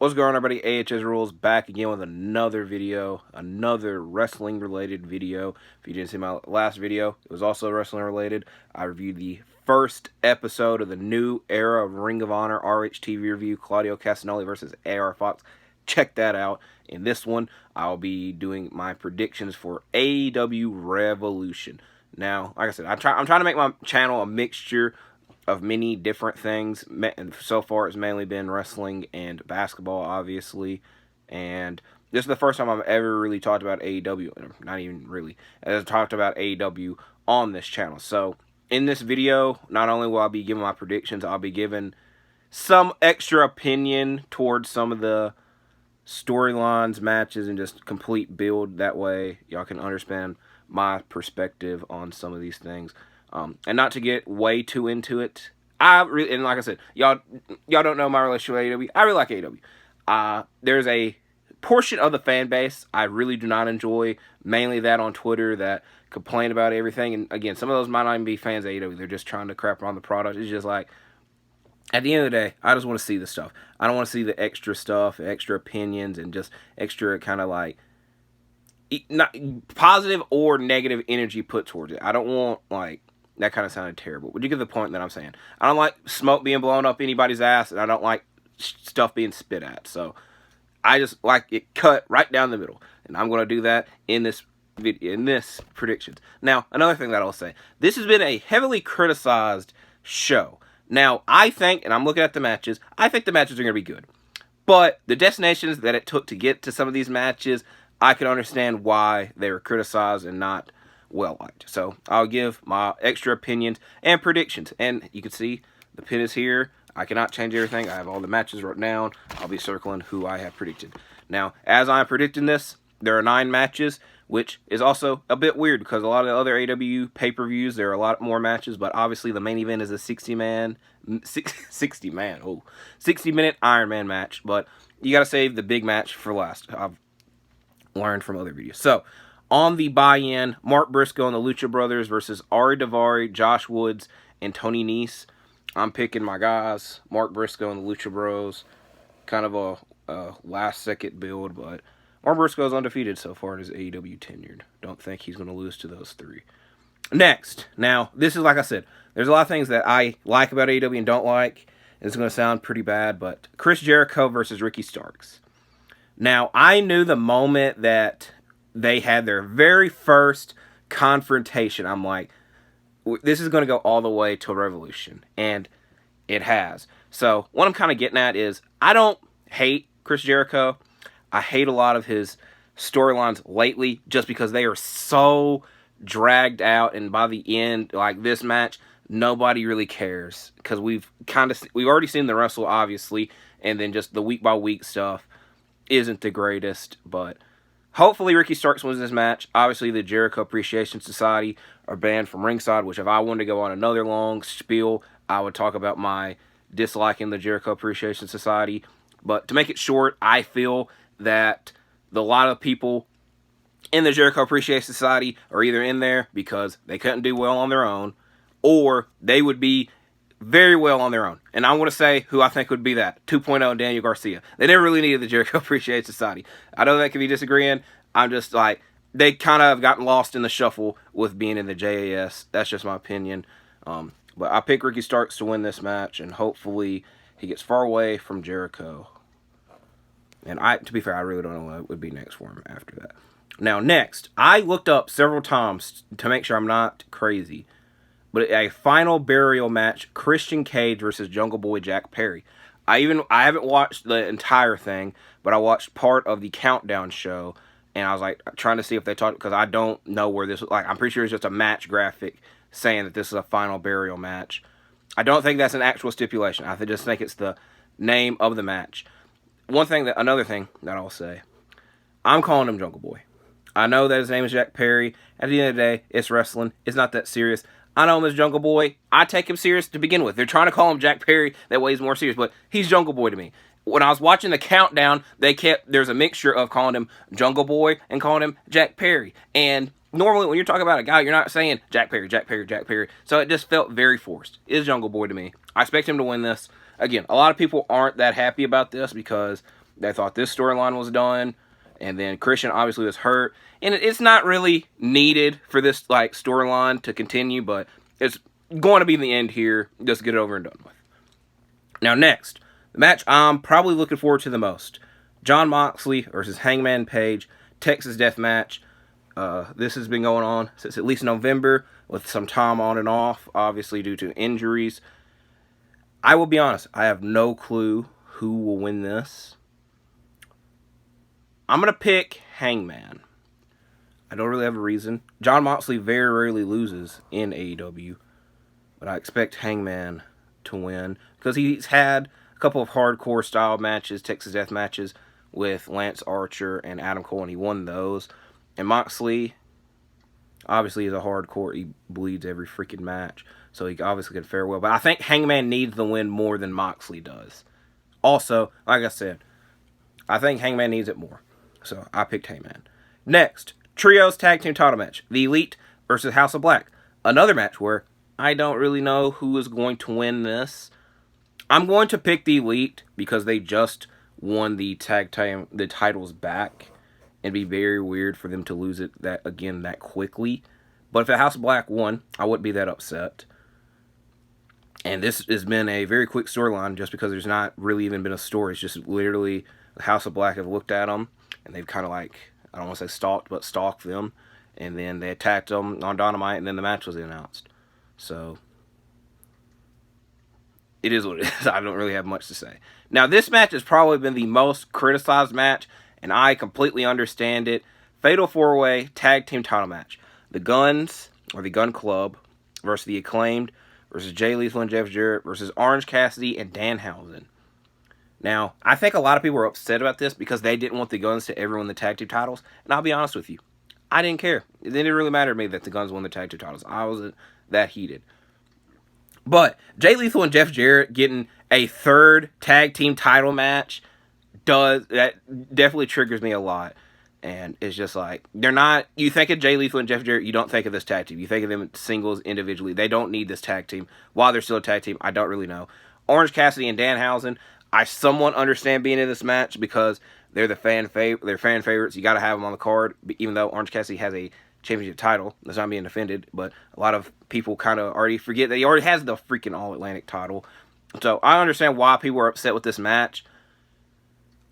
What's going on, everybody? AHS Rules back again with another video, another wrestling related video. If you didn't see my last video, it was also wrestling related. I reviewed the first episode of the new era of Ring of Honor RHTV review, Claudio Castagnoli versus AR Fox. Check that out. In this one, I'll be doing my predictions for AEW Revolution. Now, like I said, I'm trying to make my channel a mixture of many different things, and so far it's mainly been wrestling and basketball, obviously, and this is the first time I've ever really talked about AEW, not even really, I've talked about AEW on this channel. So in this video, not only will I be giving my predictions, I'll be giving some extra opinion towards some of the storylines, matches, and just complete build. That way y'all can understand my perspective on some of these things. And not to get way too into it, and like I said, y'all don't know my relationship with AEW. I really like AEW. There's a portion of the fan base I really do not enjoy, mainly that on Twitter that complain about everything. And again, some of those might not even be fans of AEW. They're just trying to crap on the product. It's just like, at the end of the day, I just want to see the stuff. I don't want to see the extra stuff, extra opinions, and just extra kind of like not positive or negative energy put towards it. I don't want like. That kind of sounded terrible. But you get the point that I'm saying. I don't like smoke being blown up anybody's ass, and I don't like stuff being spit at. So I just like it cut right down the middle. And I'm going to do that in this video, in this predictions. Now, another thing that I'll say. This has been a heavily criticized show. Now, I think, and I'm looking at the matches, I think the matches are going to be good. But the destinations that it took to get to some of these matches, I can understand why they were criticized and not well liked. So I'll give my extra opinions and predictions. And you can see the pin is here. I cannot change everything. I have all the matches written down. I'll be circling who I have predicted. Now, as I'm predicting this, there are 9 matches, which is also a bit weird because a lot of the other AW pay-per-views, there are a lot more matches, but obviously the main event is a 60-minute Iron Man match, but you got to save the big match for last. I've learned from other videos. So, on the buy-in, Mark Briscoe and the Lucha Brothers versus Ari Daivari, Josh Woods, and Tony Nese. I'm picking my guys, Mark Briscoe and the Lucha Bros. Kind of a last-second build, but Mark Briscoe is undefeated so far in his AEW tenured. Don't think he's going to lose to those 3. Next, now, this is like I said, there's a lot of things that I like about AEW and don't like. It's going to sound pretty bad, but Chris Jericho versus Ricky Starks. Now, I knew the moment that they had their very first confrontation, I'm like, this is going to go all the way to Revolution. And it has. So, what I'm kind of getting at is, I don't hate Chris Jericho. I hate a lot of his storylines lately, just because they are so dragged out. And by the end, like this match, nobody really cares. Because we've already seen the wrestle, obviously. And then just the week-by-week stuff isn't the greatest, but hopefully Ricky Starks wins this match. Obviously, the Jericho Appreciation Society are banned from ringside, which if I wanted to go on another long spiel, I would talk about my disliking the Jericho Appreciation Society. But to make it short, I feel that a lot of people in the Jericho Appreciation Society are either in there because they couldn't do well on their own, or they would be very well on their own. And I want to say who I think would be that. 2.0 Daniel Garcia. They never really needed the Jericho Appreciation Society. I know that could be disagreeing. I'm just like, they kind of gotten lost in the shuffle with being in the JAS. That's just my opinion. But I pick Ricky Starks to win this match, and hopefully he gets far away from Jericho. And to be fair, I really don't know what would be next for him after that. Now, next, I looked up several times to make sure I'm not crazy, but a final burial match, Christian Cage versus Jungle Boy Jack Perry. I haven't watched the entire thing, but I watched part of the Countdown show, and I was like trying to see if they talked, because I don't know where this, like, I'm pretty sure it's just a match graphic saying that this is a final burial match. I don't think that's an actual stipulation. I just think it's the name of the match. Another thing that I'll say, I'm calling him Jungle Boy. I know that his name is Jack Perry. At the end of the day, it's wrestling. It's not that serious. I know him as Jungle Boy. I take him serious to begin with. They're trying to call him Jack Perry. That way he's more serious, but he's Jungle Boy to me. When I was watching the Countdown, there's a mixture of calling him Jungle Boy and calling him Jack Perry. And normally when you're talking about a guy, you're not saying Jack Perry, Jack Perry, Jack Perry. So it just felt very forced. It is Jungle Boy to me. I expect him to win this. Again, a lot of people aren't that happy about this because They thought this storyline was done, and then Christian obviously was hurt, and it's not really needed for this like storyline to continue, but it's going to be the end here. Just get it over and done with. Now next, the match I'm probably looking forward to the most: Jon Moxley versus Hangman Page, Texas Death Match. This has been going on since at least November, with some time on and off, obviously due to injuries. I will be honest, I have no clue who will win this. I'm going to pick Hangman. I don't really have a reason. Jon Moxley very rarely loses in AEW, but I expect Hangman to win because he's had a couple of hardcore style matches, Texas Death matches with Lance Archer and Adam Cole, and he won those. And Moxley, obviously, is a hardcore. He bleeds every freaking match, so he obviously can fare well. But I think Hangman needs the win more than Moxley does. Also, like I said, I think Hangman needs it more. So I picked Hangman. Next, Trios Tag Team Title match. The Elite versus House of Black. Another match where I don't really know who is going to win this. I'm going to pick the Elite because they just won the titles back. It'd be very weird for them to lose it that quickly. But if the House of Black won, I wouldn't be that upset. And this has been a very quick storyline just because there's not really even been a story. It's just literally the House of Black have looked at them and they've kind of like, I don't want to say stalked them. And then they attacked them on Dynamite and then the match was announced. So it is what it is. I don't really have much to say. Now, this match has probably been the most criticized match, and I completely understand it. Fatal 4-Way Tag Team Title match. The Guns, or the Gun Club, versus the Acclaimed, versus Jay Lethal and Jeff Jarrett, versus Orange Cassidy and Danhausen. Now, I think a lot of people were upset about this because they didn't want the Guns to ever win the tag team titles, and I'll be honest with you. I didn't care. It didn't really matter to me that the Guns won the tag team titles. I wasn't that heated. But Jay Lethal and Jeff Jarrett getting a third tag team title match that definitely triggers me a lot. And it's just like, they're not, you think of Jay Lethal and Jeff Jarrett, you don't think of this tag team. You think of them singles individually. They don't need this tag team. Why they're still a tag team, I don't really know. Orange Cassidy and Danhausen, I somewhat understand being in this match because they're fan favorites. You got to have them on the card, even though Orange Cassidy has a championship title. That's not being defended, but a lot of people kind of already forget that he already has the freaking All-Atlantic title. So I understand why people are upset with this match.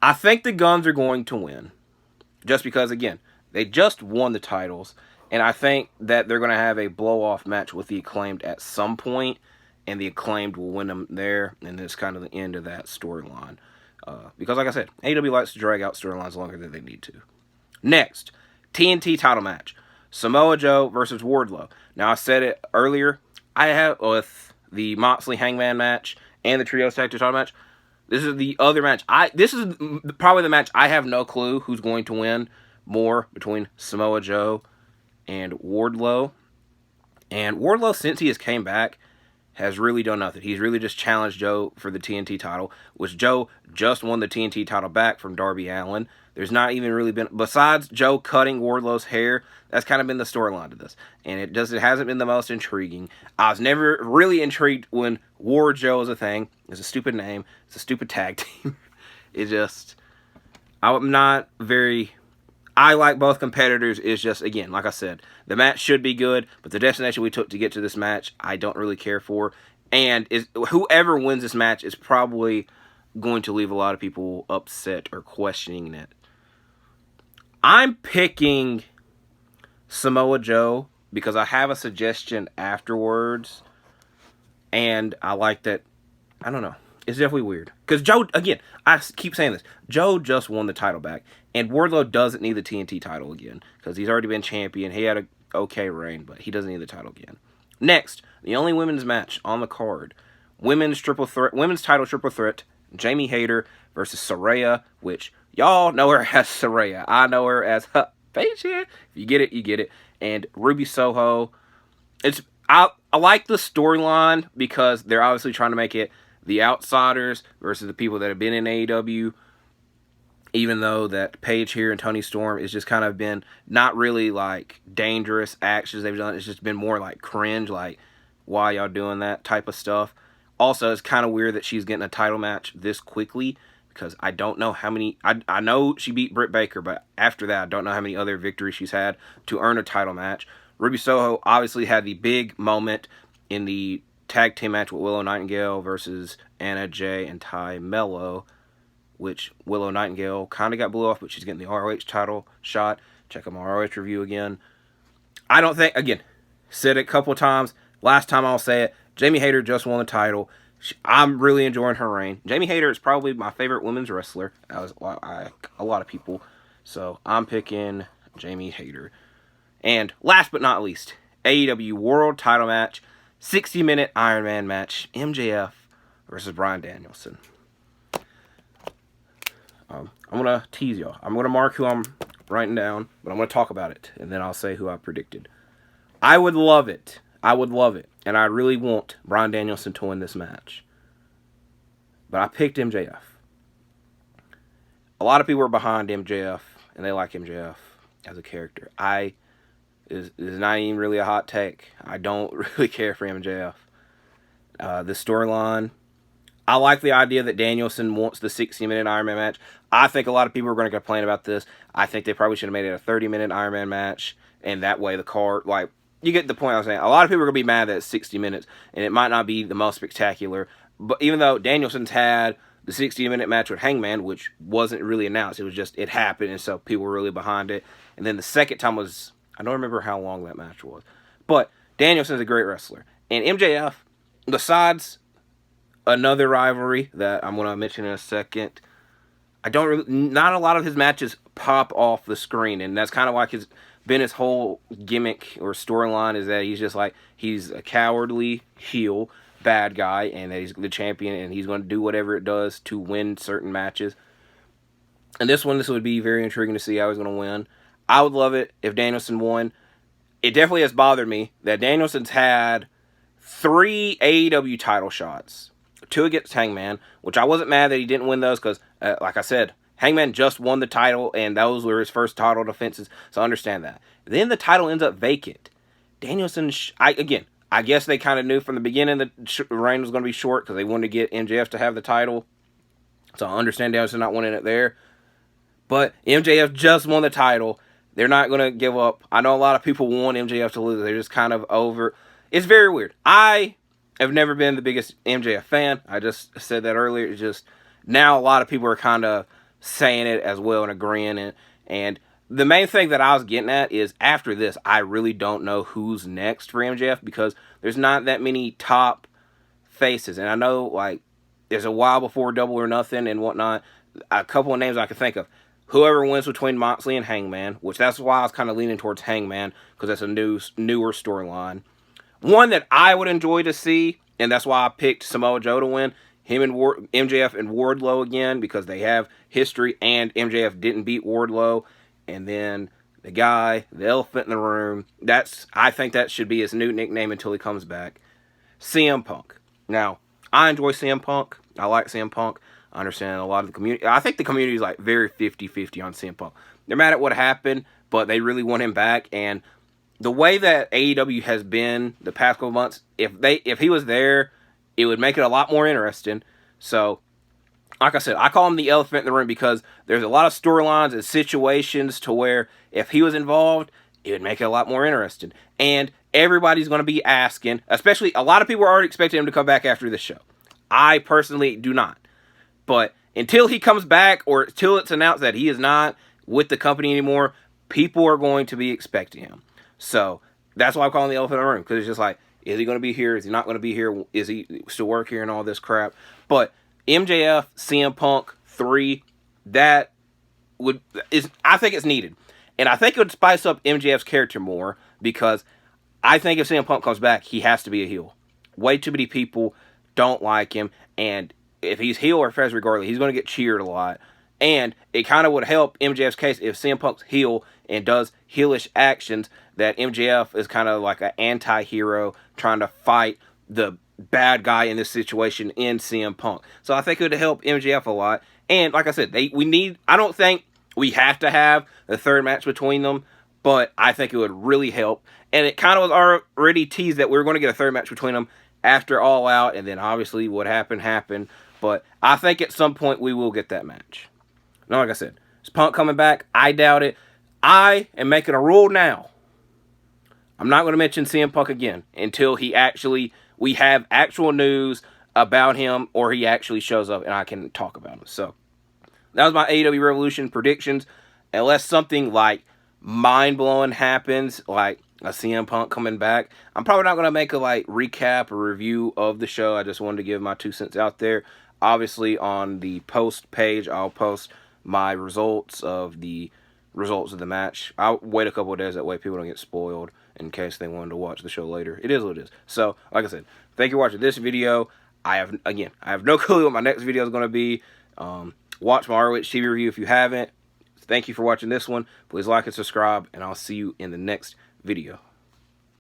I think the Guns are going to win. Just because, again, they just won the titles, and I think that they're going to have a blow-off match with the Acclaimed at some point, and the Acclaimed will win them there, and it's kind of the end of that storyline. Because, like I said, AEW likes to drag out storylines longer than they need to. Next, TNT title match. Samoa Joe versus Wardlow. Now, I said it earlier. I have, with the Moxley Hangman match and the Trios Tag Team title match, this is the other match. This is probably the match I have no clue who's going to win more between Samoa Joe and Wardlow. And Wardlow, since he has came back, has really done nothing. He's really just challenged Joe for the TNT title, which Joe just won the TNT title back from Darby Allin. There's not even really been, besides Joe cutting Wardlow's hair, that's kind of been the storyline to this. And it hasn't been the most intriguing. I was never really intrigued when War Joe is a thing. It's a stupid name. It's a stupid tag team. I'm not very, I like both competitors. It's just, again, like I said, the match should be good, but the destination we took to get to this match, I don't really care for. And whoever wins this match is probably going to leave a lot of people upset or questioning it. I'm picking Samoa Joe because I have a suggestion afterwards, and I like that. I don't know. It's definitely weird. Because Joe, again, I keep saying this, Joe just won the title back, and Wardlow doesn't need the TNT title again because he's already been champion. He had an okay reign, but he doesn't need the title again. Next, the only women's match on the card, women's title triple threat, Jamie Hayter versus Saraya, which y'all know her as Saraya. I know her as Paige here. If you get it, you get it. And Ruby Soho. I like the storyline because they're obviously trying to make it the outsiders versus the people that have been in AEW. Even though that Paige here and Toni Storm is just kind of been not really like dangerous actions they've done. It's just been more like cringe, like why y'all doing that type of stuff. Also, it's kind of weird that she's getting a title match this quickly because I don't know how many. I know she beat Britt Baker, but after that, I don't know how many other victories she's had to earn a title match. Ruby Soho obviously had the big moment in the tag team match with Willow Nightingale versus Anna Jay and Ty Mello, which Willow Nightingale kind of got blew off, but she's getting the ROH title shot. Check out my ROH review again. I don't think, again, said it a couple of times. Last time I'll say it, Jamie Hayter just won the title. I'm really enjoying her reign. Jamie Hayter is probably my favorite women's wrestler. A lot of people. So I'm picking Jamie Hayter. And last but not least, AEW World Title match, 60-minute Iron Man match, MJF versus Bryan Danielson. I'm going to tease y'all. I'm going to mark who I'm writing down, but I'm going to talk about it, and then I'll say who I predicted. I would love it. And I really want Bryan Danielson to win this match. But I picked MJF. A lot of people are behind MJF, and they like MJF as a character. Is not even really a hot take. I don't really care for MJF. This storyline, I like the idea that Danielson wants the 60-minute Iron Man match. I think a lot of people are going to complain about this. I think they probably should have made it a 30-minute Iron Man match, and that way the card, like, you get the point I was saying. A lot of people are going to be mad that it's 60 minutes, and it might not be the most spectacular. But even though Danielson's had the 60-minute match with Hangman, which wasn't really announced, it was just, it happened, and so people were really behind it. And then the second time was, I don't remember how long that match was. But Danielson's a great wrestler. And MJF, besides another rivalry that I'm going to mention in a second, not a lot of his matches pop off the screen, and that's kind of like his whole gimmick or storyline is that he's just like, he's a cowardly heel bad guy, and that he's the champion, and he's going to do whatever it does to win certain matches. And this would be very intriguing to see how he's going to win. I would love it if Danielson won. It definitely has bothered me that Danielson's had 3 AEW title shots. 2 against Hangman, which I wasn't mad that he didn't win those because, like I said, Hangman just won the title, and those were his first title defenses, so I understand that. Then the title ends up vacant. Danielson, I guess they kind of knew from the beginning that the reign was going to be short because they wanted to get MJF to have the title, so I understand Danielson not winning it there. But MJF just won the title. They're not going to give up. I know a lot of people want MJF to lose. They're just kind of over. It's very weird. I have never been the biggest MJF fan. I just said that earlier. It's just now a lot of people are kind of saying it as well and agreeing. And the main thing that I was getting at is after this, I really don't know who's next for MJF because there's not that many top faces. And I know, like, there's a while before Double or Nothing and whatnot. A couple of names I can think of. Whoever wins between Moxley and Hangman, which that's why I was kind of leaning towards Hangman, because that's a newer storyline. One that I would enjoy to see, and that's why I picked Samoa Joe to win, him and MJF and Wardlow again, because they have history, and MJF didn't beat Wardlow. And then the guy, the elephant in the room, I think that should be his new nickname until he comes back, CM Punk. Now, I enjoy CM Punk. I like CM Punk. I understand a lot of the community. I think the community is like very 50-50 on CM Punk. They're mad at what happened, but they really want him back. And the way that AEW has been the past couple months, if he was there, it would make it a lot more interesting. So, like I said, I call him the elephant in the room because there's a lot of storylines and situations to where if he was involved, it would make it a lot more interesting. And everybody's going to be asking, especially a lot of people are already expecting him to come back after this show. I personally do not. But until he comes back or until it's announced that he is not with the company anymore, people are going to be expecting him. So that's why I'm calling the elephant in the room, because it's just like, is he going to be here? Is he not going to be here? Is he still work here and all this crap? But MJF, CM Punk 3, I think it's needed. And I think it would spice up MJF's character more, because I think if CM Punk comes back, he has to be a heel. Way too many people don't like him, and if he's heel or face regardless, he's going to get cheered a lot. And it kind of would help MJF's case if CM Punk's heel and does heelish actions, that MJF is kind of like an anti-hero trying to fight the bad guy in this situation in CM Punk. So I think it would help MJF a lot. And like I said, I don't think we have to have the third match between them, but I think it would really help. And it kind of was already teased that we were going to get a third match between them after All Out, and then obviously what happened. But I think at some point we will get that match. Now, like I said, is Punk coming back? I doubt it. I am making a rule now. I'm not going to mention CM Punk again until we have actual news about him, or he actually shows up and I can talk about him. So that was my AEW Revolution predictions. Unless something like mind-blowing happens, like a CM Punk coming back, I'm probably not going to make a recap or review of the show. I just wanted to give my 2 cents out there. Obviously, on the post page, I'll post my results of the match. I'll wait a couple of days, that way people don't get spoiled in case they wanted to watch the show later. It is what it is. So, like I said, thank you for watching this video. I have no clue what my next video is going to be. Watch my ROH TV review if you haven't. Thank you for watching this one. Please like and subscribe, and I'll see you in the next video.